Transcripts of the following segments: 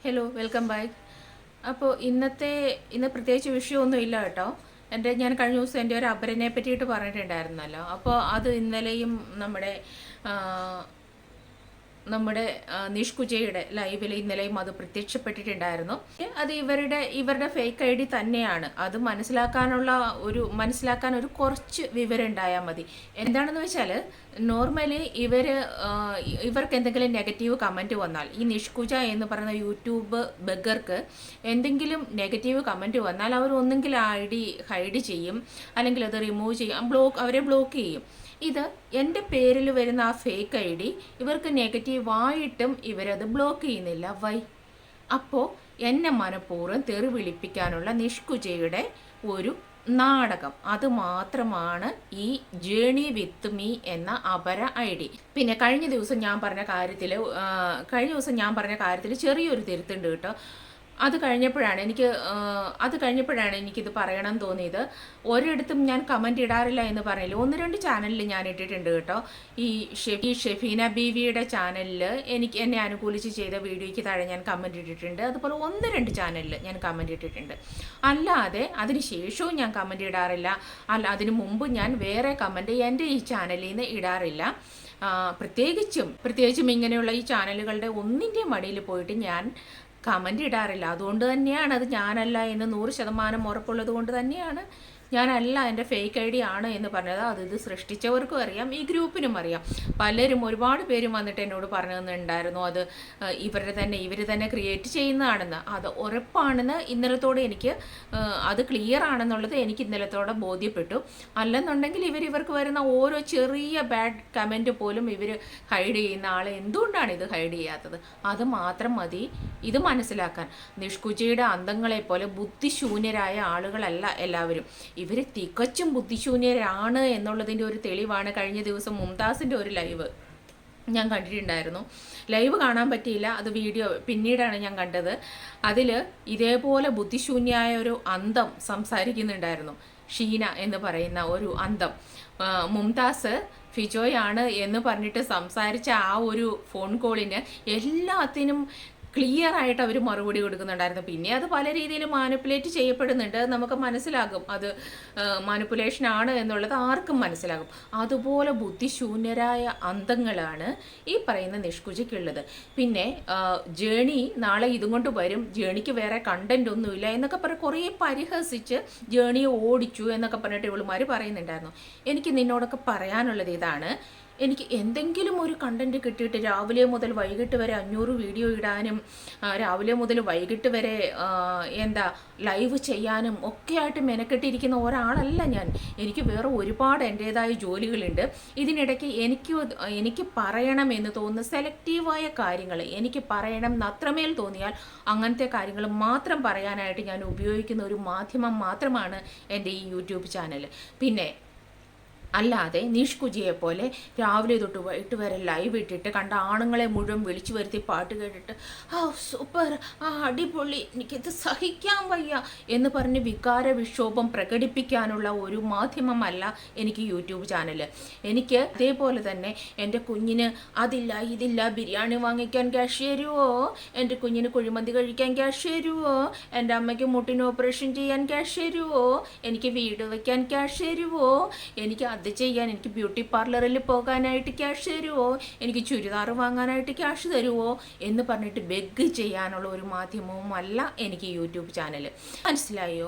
Hello welcome back. അപ്പോൾ ഇന്ന് പ്രത്യേകിച്ച് വിഷയമൊന്നും ഇല്ല കേട്ടോ. ഞാൻ കഴിഞ്ഞ ദിവസം എൻ്റെ ഒരു അപരനെ പറ്റിയിട്ട് പറഞ്ഞിട്ടുണ്ടായിരുന്നല്ലോ. അപ്പോൾ അത് ഇന്നലെയും ആ, നമ്മുടെ നിഷ്കുജയുടെ ലൈവിൽ ഇന്നലെയും അത് പ്രത്യക്ഷപ്പെട്ടിട്ടുണ്ടായിരുന്നു. അത് ഇവരുടെ ഫേക്ക് ഐ ഡി തന്നെയാണ്. അത് മനസ്സിലാക്കാൻ ഒരു കുറച്ച് വിവരം ഉണ്ടായാൽ മതി. എന്താണെന്ന് വെച്ചാൽ നോർമലി ഇവർക്ക് എന്തെങ്കിലും നെഗറ്റീവ് കമൻറ്റ് വന്നാൽ, ഈ നിഷ്കുജ എന്ന് പറയുന്ന യൂട്യൂബ് ബഗർക്ക് എന്തെങ്കിലും നെഗറ്റീവ് കമൻറ്റ് വന്നാൽ അവർ ഒന്നെങ്കിൽ ആ ഐ ഡി ഹൈഡ് ചെയ്യും, അല്ലെങ്കിൽ അത് റിമൂവ് ചെയ്യും, അവരെ ബ്ലോക്ക് ചെയ്യും. ഇത് എൻ്റെ പേരിൽ വരുന്ന ആ ഫേക്ക് ഐ ഡി ഇവർക്ക് നെഗറ്റീവായിട്ടും ഇവരത് ബ്ലോക്ക് ചെയ്യുന്നില്ല. അപ്പോൾ എന്നെ മനഃപൂർവ്വം തെറി വിളിപ്പിക്കാനുള്ള നിഷ്കുജയുടെ ഒരു നാടകം, അത് മാത്രമാണ് ഈ ജേണി വിത്ത് മീ എന്ന അപര ഐ ഡി. പിന്നെ കഴിഞ്ഞ ദിവസം ഞാൻ പറഞ്ഞ കാര്യത്തിൽ ചെറിയൊരു തിരുത്തുണ്ട് കേട്ടോ. അത് കഴിഞ്ഞപ്പോഴാണ് എനിക്കിത് പറയണം തോന്നിയത്. ഒരിടത്തും ഞാൻ കമൻറ്റ് ഇടാറില്ല എന്ന് പറയില്ല. 1-2 ചാനലിൽ ഞാൻ ഇട്ടിട്ടുണ്ട് കേട്ടോ. ഈ ഷെഫീന ബീവിയുടെ ചാനലിൽ എന്നെ അനുകൂലിച്ച് ചെയ്ത വീഡിയോയ്ക്ക് താഴെ ഞാൻ കമൻറ്റ് ഇട്ടിട്ടുണ്ട്. അതുപോലെ 1-2 ചാനലിൽ ഞാൻ കമൻറ്റ് ഇട്ടിട്ടുണ്ട്. അല്ലാതെ അതിന് ശേഷവും ഞാൻ കമൻറ്റ് ഇടാറില്ല. അതിനു മുമ്പ് ഞാൻ വേറെ കമൻറ്റ് എൻ്റെ ഈ ചാനലിൽ നിന്ന് ഇടാറില്ല. പ്രത്യേകിച്ചും ഇങ്ങനെയുള്ള ഈ ചാനലുകളുടെ ഒന്നിൻ്റെയും മടിയിൽ പോയിട്ട് ഞാൻ കമൻ്റ് ഇടാറില്ല. അതുകൊണ്ട് തന്നെയാണ്, അത് ഞാനല്ല എന്ന് 100% ഉറപ്പുള്ളത് കൊണ്ട് തന്നെയാണ് ഞാനല്ല, എൻ്റെ ഫേക്ക് ഐ ഡി ആണ് എന്ന് പറഞ്ഞത്. ഇത് സൃഷ്ടിച്ചവർക്കും അറിയാം, ഈ ഗ്രൂപ്പിനും അറിയാം. ഒരുപാട് പേരും വന്നിട്ട് എന്നോട് പറഞ്ഞു തന്നിട്ടുണ്ടായിരുന്നു അത് ഇവർ തന്നെ ക്രിയേറ്റ് ചെയ്യുന്നതാണെന്ന്. അത് ഉറപ്പാണെന്ന് ഇന്നലത്തോടെ എനിക്ക് അത് ക്ലിയർ ആണെന്നുള്ളത് എനിക്ക് ഇന്നലത്തോടെ ബോധ്യപ്പെട്ടു. അല്ലെന്നുണ്ടെങ്കിൽ ഇവർക്ക് വരുന്ന ഓരോ ചെറിയ ബാഡ് കമൻറ്റ് പോലും ഇവർ ഹൈഡ് ചെയ്യുന്ന ആളെ എന്തുകൊണ്ടാണ് ഇത് ഹൈഡ് ചെയ്യാത്തത്? അത് മാത്രം മതി ഇത് മനസ്സിലാക്കാൻ. നിഷ്കുജയുടെ അന്തങ്ങളെ പോലെ ബുദ്ധിശൂന്യരായ ആളുകളല്ല എല്ലാവരും. ഇവർ തികച്ചും ബുദ്ധിശൂന്യരാണ് എന്നുള്ളതിൻ്റെ ഒരു തെളിവാണ് കഴിഞ്ഞ ദിവസം മുംതാസിൻ്റെ ഒരു ലൈവ് ഞാൻ കണ്ടിട്ടുണ്ടായിരുന്നു. ലൈവ് കാണാൻ പറ്റിയില്ല, അത് വീഡിയോ പിന്നീടാണ് ഞാൻ കണ്ടത്. അതിൽ ഇതേപോലെ ബുദ്ധിശൂന്യായ ഒരു അന്തം സംസാരിക്കുന്നുണ്ടായിരുന്നു. ഷീന എന്ന് പറയുന്ന ഒരു അന്തം മുംതാസ് ഫിജോയാണ് എന്ന് പറഞ്ഞിട്ട് സംസാരിച്ച ആ ഒരു ഫോൺ കോളിന് എല്ലാത്തിനും ക്ലിയർ ആയിട്ട് അവർ മറുപടി കൊടുക്കുന്നുണ്ടായിരുന്നു. പിന്നെ അത് പല രീതിയിൽ മാനിപ്പുലേറ്റ് ചെയ്യപ്പെടുന്നുണ്ട്, നമുക്ക് മനസ്സിലാകും അത് മാനിപ്പുലേഷൻ ആണ് എന്നുള്ളത് ആർക്കും മനസ്സിലാകും. അതുപോലെ ബുദ്ധിശൂന്യരായ അന്തങ്ങളാണ് ഈ പറയുന്ന നിഷ്കുജയ്ക്കുള്ളത്. പിന്നെ ജേണി നാളെ ഇതും കൊണ്ട് വരും, ജേണിക്ക് വേറെ കണ്ടന്റ് ഒന്നുമില്ല എന്നൊക്കെ പറഞ്ഞ് കുറേ പരിഹസിച്ച് ജേണിയെ ഓടിച്ചു എന്നൊക്കെ പറഞ്ഞിട്ട് ഇവളുമാർ പറയുന്നുണ്ടായിരുന്നു. എനിക്ക് നിന്നോടൊക്കെ പറയാനുള്ളത് ഇതാണ്, എനിക്ക് എന്തെങ്കിലും ഒരു കണ്ടന്റ് കിട്ടിയിട്ട് രാവിലെ മുതൽ വൈകിട്ട് വരെ 500 വീഡിയോ ഇടാനും രാവിലെ മുതൽ വൈകിട്ട് വരെ ലൈവ് ചെയ്യാനും ഒക്കെ ആയിട്ട് മെനക്കെട്ടിരിക്കുന്ന ഒരാളല്ല ഞാൻ. എനിക്ക് വേറെ ഒരുപാട് എൻ്റേതായ ജോലികളുണ്ട്. ഇതിനിടയ്ക്ക് എനിക്ക് പറയണമെന്ന് തോന്നുന്ന സെലക്റ്റീവായ കാര്യങ്ങൾ എനിക്ക് പറയണം അത്രമേൽ തോന്നിയാൽ അങ്ങനത്തെ കാര്യങ്ങൾ മാത്രം പറയാനായിട്ട് ഞാൻ ഉപയോഗിക്കുന്ന ഒരു മാധ്യമം മാത്രമാണ് എൻ്റെ ഈ യൂട്യൂബ് ചാനൽ. പിന്നെ അല്ലാതെ നിഷ്കുജിയെ പോലെ രാവിലെ തൊട്ട് വൈകിട്ട് വരെ ലൈവ് ഇട്ടിട്ട് കണ്ട ആണുങ്ങളെ മുഴുവൻ വിളിച്ചു വരുത്തി പാട്ട് കേട്ടിട്ട് സൂപ്പർ, അടിപൊളി, എനിക്കിത് സഹിക്കാൻ വയ്യ എന്ന് പറഞ്ഞ് വികാര വിക്ഷോഭം പ്രകടിപ്പിക്കാനുള്ള ഒരു മാധ്യമമല്ല എനിക്ക് യൂട്യൂബ് ചാനൽ. എനിക്ക് ഇതേപോലെ തന്നെ എൻ്റെ കുഞ്ഞിന് അതില്ല ഇതില്ല, ബിരിയാണി വാങ്ങിക്കാൻ ക്യാഷ് തരുമോ, എൻ്റെ കുഞ്ഞിന് കുഴിമന്തി കഴിക്കാൻ ക്യാഷ് തരുമോ, എൻ്റെ അമ്മയ്ക്ക് മുട്ടിന് ഓപ്പറേഷൻ ചെയ്യാൻ ക്യാഷ് തരുമോ, എനിക്ക് വീട് വയ്ക്കാൻ ക്യാഷ് തരുമോ, എനിക്ക് അത് ചെയ്യാൻ, എനിക്ക് ബ്യൂട്ടി പാർലറിൽ പോകാനായിട്ട് ക്യാഷ് തരുമോ, എനിക്ക് ചുരിദാർ വാങ്ങാനായിട്ട് ക്യാഷ് തരുമോ എന്ന് പറഞ്ഞിട്ട് ബെഗ് ചെയ്യാനുള്ള ഒരു മാധ്യമവും അല്ല എനിക്ക് യൂട്യൂബ് ചാനൽ. മനസ്സിലായോ?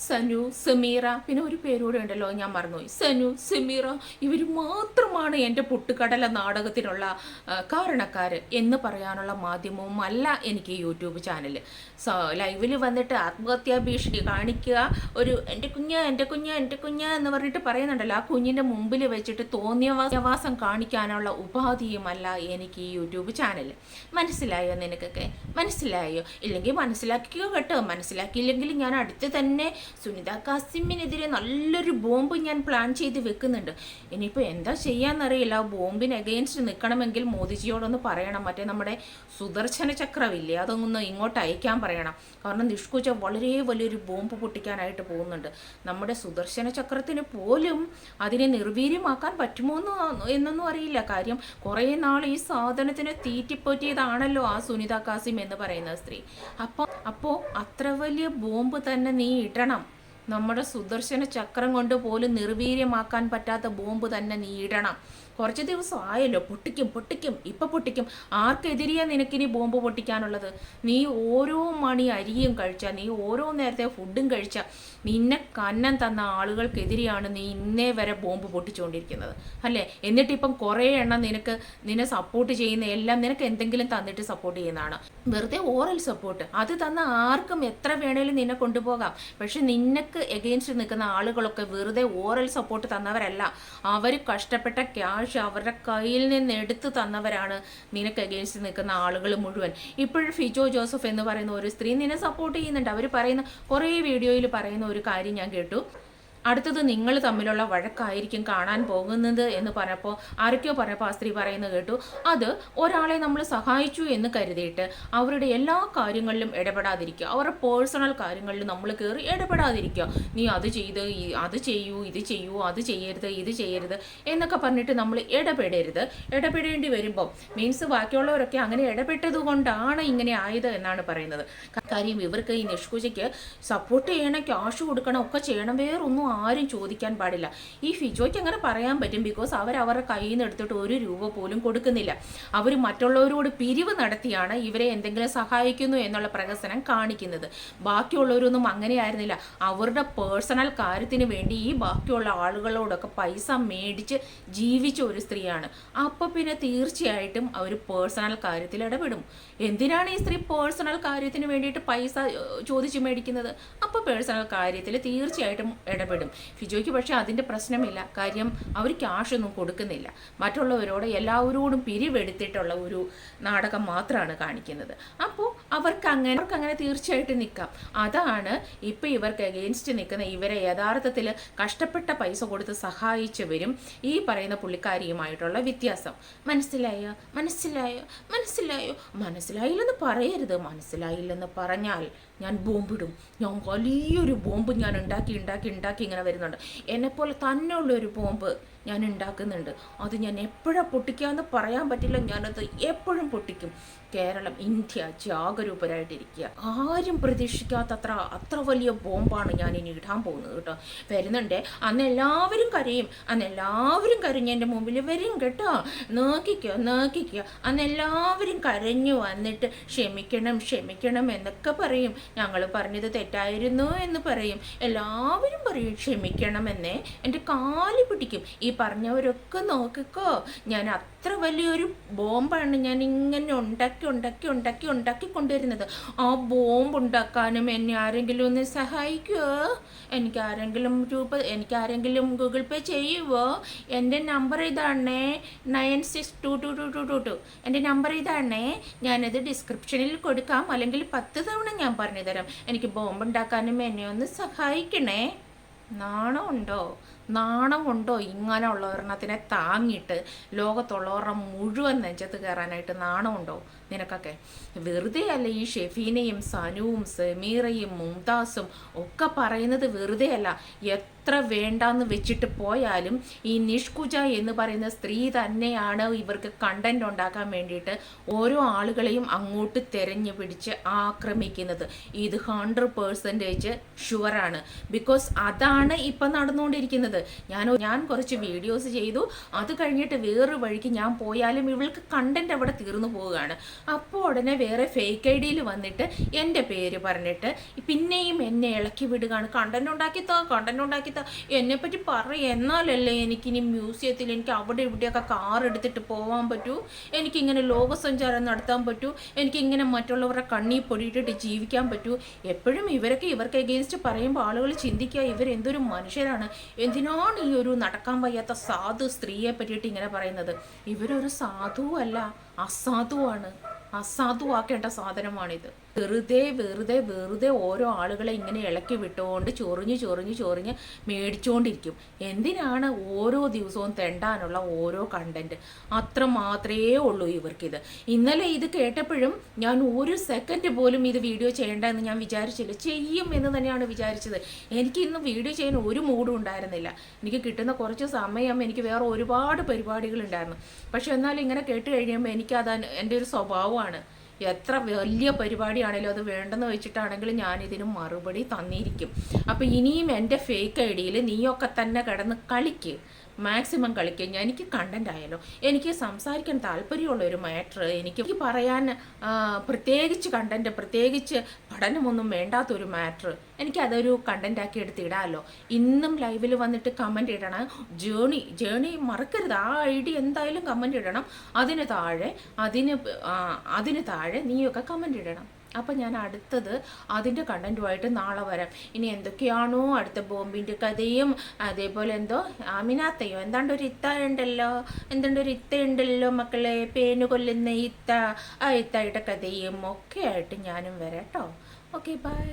സനു, സമീറ, പിന്നെ ഒരു പേരൂടെ ഉണ്ടല്ലോ, ഞാൻ മറന്നുപോയി, സനു, സമീറ, ഇവർ മാത്രമാണ് എൻ്റെ പൊട്ടുകടല നാടകത്തിനുള്ള കാരണക്കാർ എന്ന് പറയാനുള്ള മാധ്യമവും അല്ല എനിക്ക് യൂട്യൂബ് ചാനൽ. ലൈവിൽ വന്നിട്ട് ആത്മഹത്യാ ഭീഷണി കാണിക്കുക, ഒരു എൻ്റെ കുഞ്ഞ് എന്ന് പറഞ്ഞിട്ട് പറയുന്നുണ്ടല്ലോ, ആ കുഞ്ഞിൻ്റെ മുമ്പിൽ വെച്ചിട്ട് തോന്നിയവാസം കാണിക്കാനുള്ള ഉപാധിയുമല്ല എനിക്ക് ഈ യൂട്യൂബ് ചാനൽ. മനസ്സിലായോ നിനക്കൊക്കെ? മനസ്സിലായോ? ഇല്ലെങ്കിൽ മനസ്സിലാക്കിയോ കേട്ടോ. മനസ്സിലാക്കിയില്ലെങ്കിൽ ഞാൻ അടുത്ത് തന്നെ സുനിത കാസിമിനെതിരെ നല്ലൊരു ബോംബ് ഞാൻ പ്ലാൻ ചെയ്ത് വെക്കുന്നുണ്ട്. ഇനിയിപ്പോൾ എന്താ ചെയ്യാന്നറിയില്ല. ആ ബോംബിന് അഗെയിൻസ്റ്റ് നിൽക്കണമെങ്കിൽ മോദിജിയോടൊന്ന് പറയണം, മറ്റേ നമ്മുടെ സുദർശന ചക്രമില്ലേ, അതൊന്ന് ഇങ്ങോട്ട് അയക്കാൻ പറയണം. കാരണം നിഷ്കുജ വളരെ വലിയൊരു ബോംബ് പൊട്ടിക്കാനായിട്ട് പോകുന്നുണ്ട്. നമ്മുടെ സുദർശന ചക്രത്തിന് പോലും അതിനെ നിർവീര്യമാക്കാൻ പറ്റുമോ എന്നൊന്നും അറിയില്ല. കാര്യം കുറേ നാൾ ഈ സാധനത്തിന് തീറ്റിപ്പറ്റിയതാണല്ലോ ആ സുനിത കാസിം എന്ന് പറയുന്ന സ്ത്രീ. അപ്പോൾ അത്ര വലിയ ബോംബ് തന്നെ നീ ഇടണം. നമ്മുടെ സുദർശന ചക്രം കൊണ്ട് പോലും നിർവീര്യമാക്കാൻ പറ്റാത്ത ബോംബ് തന്നെ നീ ഇടണം. കുറച്ച് ദിവസം ആയല്ലോ, പൊട്ടിക്കും ഇപ്പം പൊട്ടിക്കും. ആർക്കെതിരെയാണ് നിനക്കിനി ബോംബ് പൊട്ടിക്കാനുള്ളത്? നീ ഓരോ മണി അരിയും കഴിച്ചാൽ, നീ ഓരോ നേരത്തെ ഫുഡും കഴിച്ചാൽ, നിന്നെ കന്നം തന്ന ആളുകൾക്കെതിരെയാണ് നീ ഇന്നേ വരെ ബോംബ് പൊട്ടിച്ചുകൊണ്ടിരിക്കുന്നത് അല്ലേ? എന്നിട്ടിപ്പം കുറേ എണ്ണം നിന്നെ സപ്പോർട്ട് ചെയ്യുന്ന എല്ലാം നിനക്ക് എന്തെങ്കിലും തന്നിട്ട് സപ്പോർട്ട് ചെയ്യുന്നതാണ്. വെറുതെ ഓറൽ സപ്പോർട്ട് അത് തന്ന ആർക്കും എത്ര വേണേലും നിന്നെ കൊണ്ടുപോകാം. പക്ഷെ നിനക്ക് എഗെയിൻസ്റ്റ് നിൽക്കുന്ന ആളുകളൊക്കെ വെറുതെ ഓറൽ സപ്പോർട്ട് തന്നവരല്ല. അവർ കഷ്ടപ്പെട്ട ക്യാഷ് അവരുടെ കയ്യിൽ നിന്ന് എടുത്തു തന്നവരാണ് നിനക്ക് എഗെയിൻസ്റ്റ് നിൽക്കുന്ന ആളുകൾ മുഴുവൻ. ഇപ്പോഴും ഫിജോ ജോസഫ് എന്ന് പറയുന്ന ഒരു സ്ത്രീ നിന്നെ സപ്പോർട്ട് ചെയ്യുന്നുണ്ട്. അവർ പറയുന്ന കുറേ വീഡിയോയിൽ പറയുന്ന ഒരു കാര്യം ഞാൻ കേട്ടു. അടുത്തത് നിങ്ങൾ തമ്മിലുള്ള വഴക്കായിരിക്കും കാണാൻ പോകുന്നത് എന്ന് പറഞ്ഞപ്പോൾ ആരൊക്കെയോ പറഞ്ഞപ്പോൾ ആ സ്ത്രീ പറയുന്നത് കേട്ടു. അത് ഒരാളെ നമ്മൾ സഹായിച്ചു എന്ന് കരുതിയിട്ട് അവരുടെ എല്ലാ കാര്യങ്ങളിലും ഇടപെടാതിരിക്കുക, അവരുടെ പേഴ്സണൽ കാര്യങ്ങളിൽ നമ്മൾ കയറി ഇടപെടാതിരിക്കുക. നീ അത് ചെയ്ത് അത് ചെയ്യൂ, ഇത് ചെയ്യൂ, അത് ചെയ്യരുത്, ഇത് ചെയ്യരുത് എന്നൊക്കെ പറഞ്ഞിട്ട് നമ്മൾ ഇടപെടേണ്ടി വരുമ്പോൾ മീൻസ് ബാക്കിയുള്ളവരൊക്കെ അങ്ങനെ ഇടപെട്ടത് കൊണ്ടാണ് ഇങ്ങനെ ആയത് എന്നാണ് പറയുന്നത്. കാര്യം ഇവർക്ക് ഈ നിഷ്കുജയ്ക്ക് സപ്പോർട്ട് ചെയ്യണം, ക്യാഷ് കൊടുക്കണം, ഒക്കെ ചെയ്യണം. വേറൊന്നും ആരും ചോദിക്കാൻ പാടില്ല. ഈ ഫിജോയ്ക്ക് അങ്ങനെ പറയാൻ പറ്റും, ബിക്കോസ് അവരുടെ കയ്യിൽ നിന്ന് എടുത്തിട്ട് 1 രൂപ പോലും കൊടുക്കുന്നില്ല. അവർ മറ്റുള്ളവരോട് പിരിവ് നടത്തിയാണ് ഇവരെ എന്തെങ്കിലും സഹായിക്കുന്നു എന്നുള്ള പ്രഹസനം കാണിക്കുന്നത്. ബാക്കിയുള്ളവരൊന്നും അങ്ങനെയായിരുന്നില്ല. അവരുടെ പേഴ്സണൽ കാര്യത്തിന് വേണ്ടി ഈ ബാക്കിയുള്ള ആളുകളോടൊക്കെ പൈസ മേടിച്ച് ജീവിച്ച ഒരു സ്ത്രീയാണ്. അപ്പോൾ പിന്നെ തീർച്ചയായിട്ടും അവർ പേഴ്സണൽ കാര്യത്തിൽ ഇടപെടും. എന്തിനാണ് ഈ സ്ത്രീ പേഴ്സണൽ കാര്യത്തിന് വേണ്ടിയിട്ട് പൈസ ചോദിച്ച് മേടിക്കുന്നത്? അപ്പോൾ പേഴ്സണൽ കാര്യത്തിൽ തീർച്ചയായിട്ടും ഇടപെടും. ഫിജോയ്ക്ക് പക്ഷേ അതിൻ്റെ പ്രശ്നമില്ല. കാര്യം അവർ ക്യാഷൊന്നും കൊടുക്കുന്നില്ല. മറ്റുള്ളവരോട് എല്ലാവരോടും പിരിവെടുത്തിട്ടുള്ള ഒരു നാടകം മാത്രമാണ് കാണിക്കുന്നത്. അപ്പോൾ അവർക്ക് അങ്ങനെ തീർച്ചയായിട്ടും നിൽക്കാം. അതാണ് ഇപ്പോൾ ഇവർക്ക് എഗെയിൻസ്റ്റ് നിൽക്കുന്ന ഇവരെ യഥാർത്ഥത്തിൽ കഷ്ടപ്പെട്ട പൈസ കൊടുത്ത് സഹായിച്ചവരും ഈ പറയുന്ന പുള്ളിക്കാരിയുമായിട്ടുള്ള വ്യത്യാസം. മനസ്സിലായില്ലെന്ന് പറയരുത്. മനസ്സിലായില്ലെന്ന് പറഞ്ഞാൽ ഞാൻ ബോംബിടും. ഞാൻ വലിയൊരു ബോംബ് ഞാൻ ഉണ്ടാക്കി ഇങ്ങനെ വരുന്നുണ്ട്. എന്നെപ്പോലെ തന്നെയുള്ളൊരു ബോംബ് ഞാൻ ഉണ്ടാക്കുന്നുണ്ട്. അത് ഞാൻ എപ്പോഴാണ് പൊട്ടിക്കാമെന്ന് പറയാൻ പറ്റില്ല. ഞാനത് എപ്പോഴും പൊട്ടിക്കും. കേരളം, ഇന്ത്യ ജാഗരൂപരായിട്ടിരിക്കുക. ആരും പ്രതീക്ഷിക്കാത്തത്ര അത്ര വലിയ ബോംബാണ് ഞാൻ ഇനി ഇടാൻ പോകുന്നത് കേട്ടോ. വരുന്നുണ്ട്. അന്ന് എല്ലാവരും കരഞ്ഞ് എൻ്റെ മുമ്പിൽ വരും കേട്ടോ. നോക്കിക്കോ. അന്ന് എല്ലാവരും കരഞ്ഞു വന്നിട്ട് ക്ഷമിക്കണം എന്നൊക്കെ പറയും. ഞങ്ങൾ പറഞ്ഞത് തെറ്റായിരുന്നു എന്ന് പറയും. എല്ലാവരും പറയും ക്ഷമിക്കണമെന്നേ. എൻ്റെ കാല് പിടിക്കും. ഈ പറഞ്ഞവരൊക്കെ നോക്കിക്കോ, ഞാൻ അത്ര വലിയൊരു ബോംബാണ് ഞാൻ ഇങ്ങനെ ഉണ്ടാക്കി കൊണ്ടുവരുന്നത്. ആ ബോംബ് ഉണ്ടാക്കാനും എന്നെ ആരെങ്കിലും ഒന്ന് സഹായിക്കുമോ? എനിക്ക് ആരെങ്കിലും ഗൂഗിൾ പേ ചെയ്യുമോ? എൻ്റെ നമ്പർ ഇതാണേ 962222. എൻ്റെ നമ്പർ ഇതാണേ. ഞാനത് ഡിസ്ക്രിപ്ഷനിൽ കൊടുക്കാം, അല്ലെങ്കിൽ 10 തവണ ഞാൻ പറഞ്ഞു തരാം. എനിക്ക് ബോംബ് ഉണ്ടാക്കാനും എന്നെ ഒന്ന് സഹായിക്കണേ. നാണമുണ്ടോ ഇങ്ങനെയുള്ള ഒരെണ്ണത്തിനെ താങ്ങിയിട്ട് ലോകത്തുള്ളവരുടെ മുഴുവൻ നെഞ്ചത്ത് കയറാനായിട്ട്? നാണമുണ്ടോ നിനക്കൊക്കെ? വെറുതെ അല്ല ഈ ഷെഫീനയും സനുവും സമീറയും മുംതാസും ഒക്കെ പറയുന്നത് വെറുതെ അല്ല. എത്ര വേണ്ടാന്ന് വെച്ചിട്ട് പോയാലും ഈ നിഷ്കുജ എന്ന് പറയുന്ന സ്ത്രീ തന്നെയാണ് ഇവർക്ക് കണ്ടന്റ് ഉണ്ടാക്കാൻ വേണ്ടിയിട്ട് ഓരോ ആളുകളെയും അങ്ങോട്ട് തെരഞ്ഞു പിടിച്ച് ആക്രമിക്കുന്നത്. ഇത് 100% ഷുവറാണ്. ബിക്കോസ് അതാണ് ഇപ്പം നടന്നുകൊണ്ടിരിക്കുന്നത്. ഞാൻ കുറച്ച് വീഡിയോസ് ചെയ്തു. അത് കഴിഞ്ഞിട്ട് വേറൊരു വഴിക്ക് ഞാൻ പോയാലും ഇവൾക്ക് കണ്ടന്റ് അവിടെ തീർന്നു പോവുകയാണ്. അപ്പോൾ ഉടനെ വേറെ ഫേക്ക് ഐഡിയിൽ വന്നിട്ട് എൻ്റെ പേര് പറഞ്ഞിട്ട് പിന്നെയും എന്നെ ഇളക്കി വിടുകയാണ്. കണ്ടന്റ് ഉണ്ടാക്കി എന്നെപ്പറ്റി എന്നാലല്ലേ എനിക്കിനി മ്യൂസിയത്തിൽ എനിക്ക് അവിടെ ഇവിടെയൊക്കെ കാർ എടുത്തിട്ട് പോകാൻ പറ്റൂ, എനിക്കിങ്ങനെ ലോകസഞ്ചാരം നടത്താൻ പറ്റൂ, എനിക്കിങ്ങനെ മറ്റുള്ളവരുടെ കണ്ണി പൊടിയിട്ടിട്ട് ജീവിക്കാൻ പറ്റൂ. എപ്പോഴും ഇവർക്ക് എഗെയിൻസ്റ്റ് പറയുമ്പോൾ ആളുകൾ ചിന്തിക്കുക ഇവരെന്തൊരു മനുഷ്യരാണ്, എന്തിനാണ് ഈ ഒരു നടക്കാൻ വയ്യാത്ത സാധു സ്ത്രീയെ പറ്റിയിട്ട് ഇങ്ങനെ പറയുന്നത്. ഇവരൊരു സാധുവല്ല, അസാധുവാണ്. അസാധുവാക്കേണ്ട സാധനമാണിത്. വെറുതെ വെറുതെ വെറുതെ ഓരോ ആളുകളെ ഇങ്ങനെ ഇളക്കി വിട്ടുകൊണ്ട് ചൊറിഞ്ഞ് മേടിച്ചുകൊണ്ടിരിക്കും. എന്തിനാണ് ഓരോ ദിവസവും തെണ്ടാനുള്ള ഓരോ കണ്ടന്റ്? അത്ര മാത്രമേ ഉള്ളൂ ഇവർക്കിത്. ഇന്നലെ ഇത് കേട്ടപ്പോഴും ഞാൻ ഒരു സെക്കൻഡ് പോലും ഇത് വീഡിയോ ചെയ്യേണ്ടതെന്ന് ഞാൻ വിചാരിച്ചില്ല. ചെയ്യും എന്ന് തന്നെയാണ് വിചാരിച്ചത്. എനിക്ക് ഇന്ന് വീഡിയോ ചെയ്യാൻ ഒരു മൂഡും ഉണ്ടായിരുന്നില്ല. എനിക്ക് കിട്ടുന്ന കുറച്ച് സമയം എനിക്ക് വേറെ ഒരുപാട് പരിപാടികളുണ്ടായിരുന്നു. പക്ഷെ എന്നാലും ഇങ്ങനെ കേട്ട് കഴിയുമ്പോൾ എനിക്കത് എൻ്റെ ഒരു സ്വഭാവമാണ്. എത്ര വലിയ പരിപാടിയാണെങ്കിലും അത് വേണ്ടെന്ന് വെച്ചിട്ടാണെങ്കിലും ഞാനിതിന് മറുപടി തന്നിരിക്കും. അപ്പോൾ ഇനിയും എൻ്റെ ഫേക്ക് ഐ ഡിയിൽ നീയൊക്കെ തന്നെ കിടന്ന് കളിക്ക്, മാക്സിമം കളിക്കുക. എനിക്ക് കണ്ടന്റ് ആയാലോ, എനിക്ക് സംസാരിക്കാൻ താല്പര്യമുള്ള ഒരു മാറ്റർ, എനിക്ക് പറയാൻ പ്രത്യേകിച്ച് കണ്ടന്റ്, പ്രത്യേകിച്ച് പഠനമൊന്നും വേണ്ടാത്തൊരു മാറ്റർ എനിക്കതൊരു കണ്ടന്റാക്കി എടുത്തിടാമല്ലോ. ഇന്നും ലൈവിൽ വന്നിട്ട് കമൻറ്റ് ഇടണം. ജേണി മറക്കരുത്. ആ ഐ ഡി എന്തായാലും കമൻറ്റ് ഇടണം. അതിന് താഴെ നീയൊക്കെ കമൻറ്റ് ഇടണം. അപ്പം ഞാൻ അടുത്തത് അതിൻ്റെ കണ്ടൻറ്റുമായിട്ട് നാളെ വരാം. ഇനി എന്തൊക്കെയാണോ അടുത്ത ബോംബിൻ്റെ കഥയും അതേപോലെ എന്തോ ആമിനാത്തയോ എന്താണ്ടൊരു ഇത്തയുണ്ടല്ലോ മക്കളെ, പേന് കൊല്ലുന്ന ഇത്ത, ആ ഇത്തയുടെ കഥയും ഒക്കെ ആയിട്ട് ഞാനും വരാം കേട്ടോ. Okay, by.